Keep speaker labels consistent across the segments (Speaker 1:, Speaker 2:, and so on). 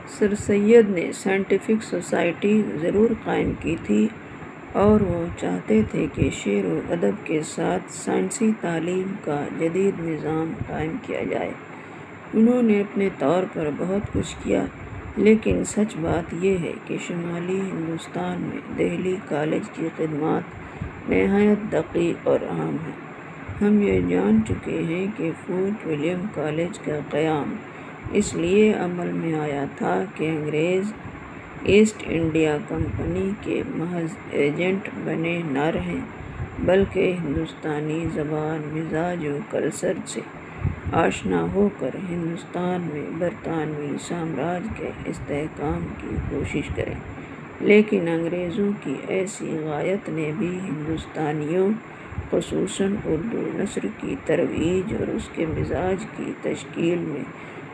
Speaker 1: سر سید نے scientific society ضرور قائم کی تھی اور وہ چاہتے تھے کہ شعر و ادب کے ساتھ سائنسی تعلیم کا جدید نظام قائم کیا جائے۔ انہوں نے اپنے طور پر بہت کچھ کیا، لیکن سچ بات یہ ہے کہ شمالی ہندوستان میں دہلی کالج کی خدمات نہایت دقیق اور اہم ہیں۔ ہم یہ جان چکے ہیں کہ فورٹ ولیم کالج کا قیام اس لیے عمل میں آیا تھا کہ انگریز ایسٹ انڈیا کمپنی کے محض ایجنٹ بنے نہ رہیں، بلکہ ہندوستانی زبان، مزاج و کلچر سے آشنا ہو کر ہندوستان میں برطانوی سامراج کے استحکام کی کوشش کریں۔ لیکن انگریزوں کی ایسی غایت نے بھی ہندوستانیوں، خصوصاً اردو نثر کی ترویج اور اس کے مزاج کی تشکیل میں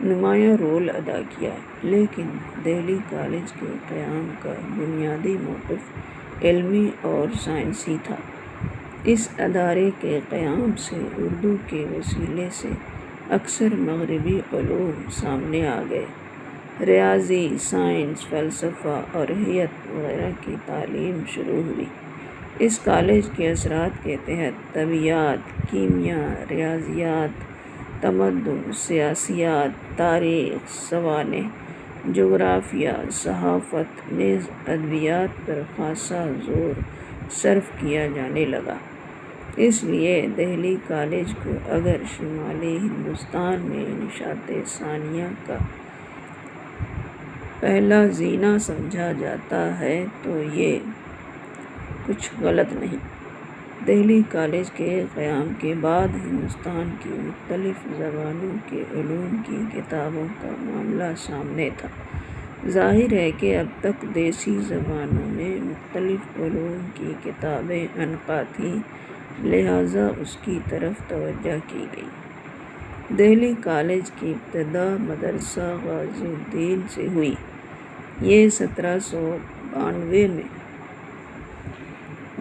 Speaker 1: نمایاں رول ادا کیا۔ لیکن دہلی کالج کے قیام کا بنیادی موٹیو علمی اور سائنسی تھا۔ اس ادارے کے قیام سے اردو کے وسیلے سے اکثر مغربی علوم سامنے آ گئے۔ ریاضی، سائنس، فلسفہ، ارہیت وغیرہ کی تعلیم شروع ہوئی۔ اس کالج کے اثرات کے تحت طبیعیات، کیمیا، ریاضیات، تمدن، سیاسیات، تاریخ، سوانح، جغرافیہ، صحافت نیز ادبیات پر خاصا زور صرف کیا جانے لگا۔ اس لیے دہلی کالج کو اگر شمالی ہندوستان میں نشاط ثانیہ کا پہلا زینہ سمجھا جاتا ہے تو یہ کچھ غلط نہیں۔ دہلی کالج کے قیام کے بعد ہندوستان کی مختلف زبانوں کے علوم کی کتابوں کا معاملہ سامنے تھا۔ ظاہر ہے کہ اب تک دیسی زبانوں میں مختلف علوم کی کتابیں عنقا تھیں، لہٰذا اس کی طرف توجہ کی گئی۔ دہلی کالج کی ابتدا مدرسہ غازی الدین سے ہوئی۔ یہ 1792 میں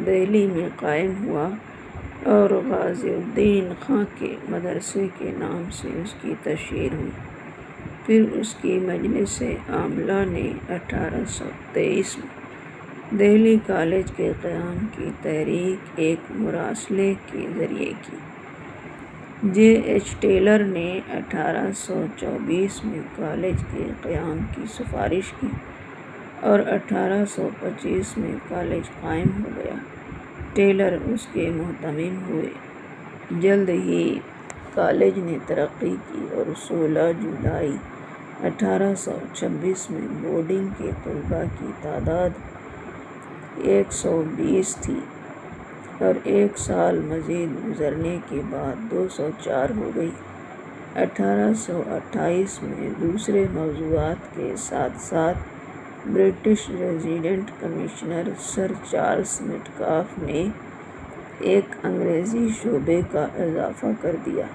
Speaker 1: دہلی میں قائم ہوا اور غازی الدین خاں کے مدرسے کے نام سے اس کی تشہیر ہوئی۔ پھر اس کی مجلس عاملہ نے 1823 میں دہلی کالج کے قیام کی تحریک ایک مراسلے کے ذریعے کی۔ جے ایچ ٹیلر نے 1824 میں کالج کے قیام کی سفارش کی اور 1825 میں کالج قائم ہو گیا۔ ٹیلر اس کے مہتمم ہوئے۔ جلد ہی کالج نے ترقی کی اور 16 جولائی 1826 میں بورڈنگ کے طلباء کی تعداد 120 تھی اور ایک سال مزید گزرنے کے بعد 204 ہو گئی۔ 1828 میں دوسرے موضوعات کے ساتھ ساتھ برٹش ریزیڈنٹ کمشنر سر چارلس میٹکالف نے ایک انگریزی شعبے کا اضافہ کر دیا۔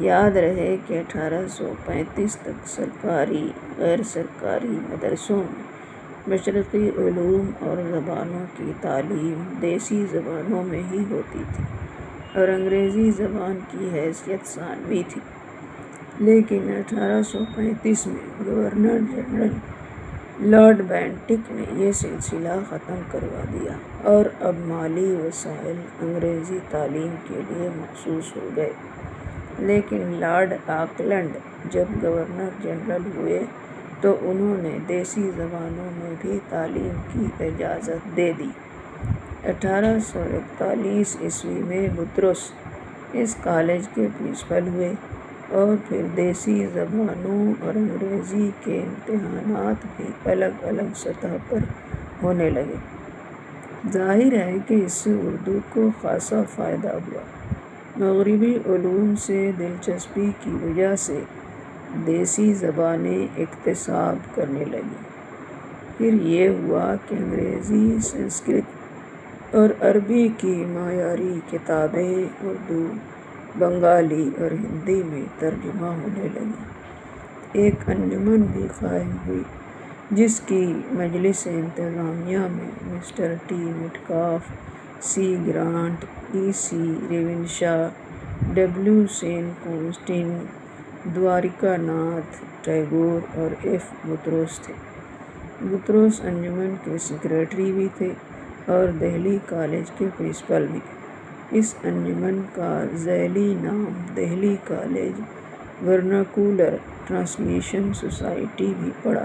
Speaker 1: یاد رہے کہ 1835 تک سرکاری، غیر سرکاری مدرسوں میں مشرقی علوم اور زبانوں کی تعلیم دیسی زبانوں میں ہی ہوتی تھی اور انگریزی زبان کی حیثیت ثانوی تھی۔ لیکن 1835 میں گورنر جنرل لارڈ بینٹک نے یہ سلسلہ ختم کروا دیا اور اب مالی وسائل انگریزی تعلیم کے لیے مخصوص ہو گئے۔ لیکن لارڈ آکلینڈ جب گورنر جنرل ہوئے تو انہوں نے دیسی زبانوں میں بھی تعلیم کی اجازت دے دی۔ 1841 عیسوی میں بطرس اس کالج کے پرنسپل ہوئے اور پھر دیسی زبانوں اور انگریزی کے امتحانات بھی الگ الگ سطح پر ہونے لگے۔ ظاہر ہے کہ اس سے اردو کو خاصا فائدہ ہوا۔ مغربی علوم سے دلچسپی کی وجہ سے دیسی زبانیں اکتساب کرنے لگیں۔ پھر یہ ہوا کہ انگریزی، سنسکرت اور عربی کی معیاری کتابیں اردو، بنگالی اور ہندی میں ترجمہ ہونے لگیں۔ ایک انجمن بھی قائم ہوئی جس کی مجلس انتظامیہ میں مسٹر ٹی میٹکالف، سی گرانٹ، ای سی ریونشا، ڈبلیو سین کونسٹن، دوارکا ناتھ ٹیگور اور ایف بطرس تھے۔ بطرس انجمن کے سیکریٹری بھی تھے اور دہلی کالج کے پرنسپل بھی۔ اس انجمن کا ذیلی نام دہلی کالج ورناکولر ٹرانسلیشن سوسائٹی بھی پڑا۔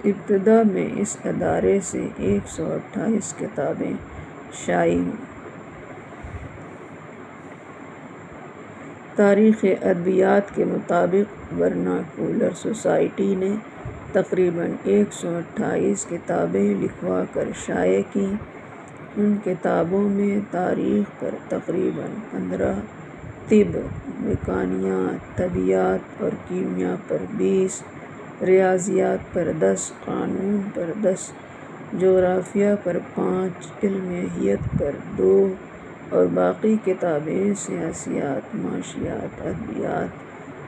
Speaker 1: ابتدا میں اس ادارے سے 128 کتابیں شائع ہوئیں۔ تاریخ ادبیات کے مطابق ورناکولر سوسائٹی نے تقریباً 128 کتابیں لکھوا کر شائع کیں۔ ان کتابوں میں تاریخ پر تقریباً 15، طب، میکانیات، طبیعیات اور کیمیا پر 20، ریاضیات پر 10، قانون پر 10، جغرافیہ پر 5، علم حیات پر 2 اور باقی کتابیں سیاسیات، معاشیات، ادبیات،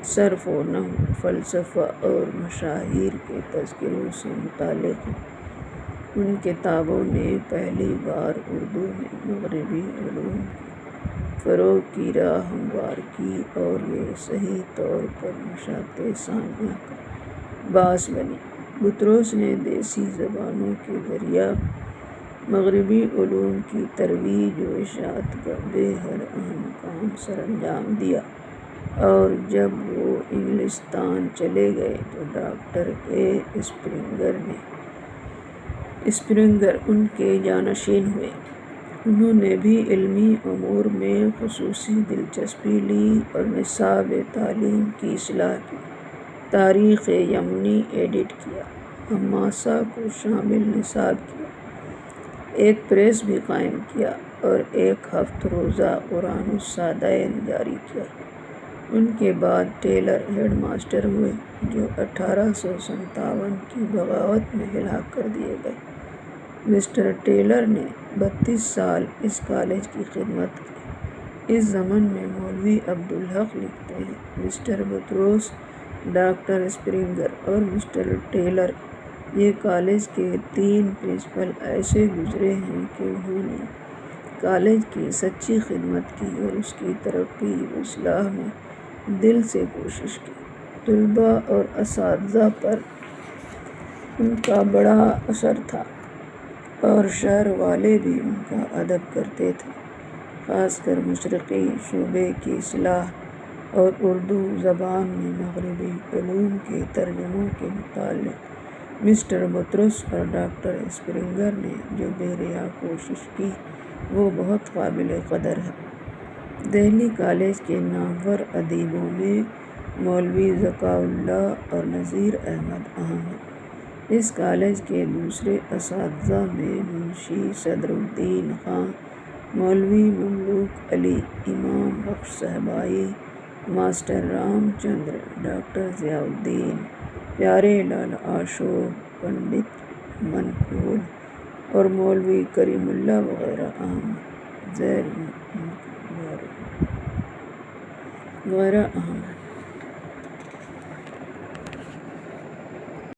Speaker 1: صرف و نحو، فلسفہ اور مشاہیر کے تذکروں سے متعلق ہیں۔ ان کتابوں نے پہلی بار اردو میں مغربی علوم کے فروغ کی راہ ہموار کی اور یہ صحیح طور پر نشاط ثانیہ کا باعث بنی۔ بطرس نے دیسی زبانوں کے ذریعہ مغربی علوم کی ترویج و اشاعت کا بے حد اہم کام سر انجام دیا، اور جب وہ انگلستان چلے گئے تو ڈاکٹر اے اسپرنگر ان کے جانشین ہوئے۔ انہوں نے بھی علمی امور میں خصوصی دلچسپی لی اور نصاب تعلیم کی اصلاح کی، تاریخ یمنی ایڈٹ کیا، حماسہ کو شامل نصاب کیا، ایک پریس بھی قائم کیا اور ایک ہفت روزہ قرآن الصادعین جاری کیا۔ ان کے بعد ٹیلر ہیڈ ماسٹر ہوئے، جو 1857 کی بغاوت میں ہلاک کر دیے گئے۔ مسٹر ٹیلر نے 32 سال اس کالج کی خدمت کی۔ اس ضمن میں مولوی عبدالحق لکھتے ہیں: مسٹر بطرس، ڈاکٹر اسپرنگر اور مسٹر ٹیلر، یہ کالج کے 3 پرنسپل ایسے گزرے ہیں کہ انہوں نے کالج کی سچی خدمت کی اور اس کی ترقی و اصلاح میں دل سے کوشش کی۔ طلباء اور اساتذہ پر ان کا بڑا اثر تھا اور شہر والے بھی ان کا ادب کرتے تھے، خاص کر مشرقی شعبے کی اصلاح اور اردو زبان میں مغربی علوم کے ترجموں کے متعلق مسٹر بطرس اور ڈاکٹر اسپرنگر نے جو بے ریا کوشش کی وہ بہت قابل قدر ہے۔ دہلی کالج کے نامور ادیبوں میں مولوی ذکاء اللہ اور نذیر احمد اہم ہیں۔ اس کالج کے دوسرے اساتذہ میں منشی صدر الدین خاں، مولوی مملوک علی، امام بخش صاحبائی، ماسٹر رام چندر، ڈاکٹر ضیاء الدین، پیارے لال آشوب، پنڈت منکول اور مولوی کریم اللہ وغیرہ اہم ہیں۔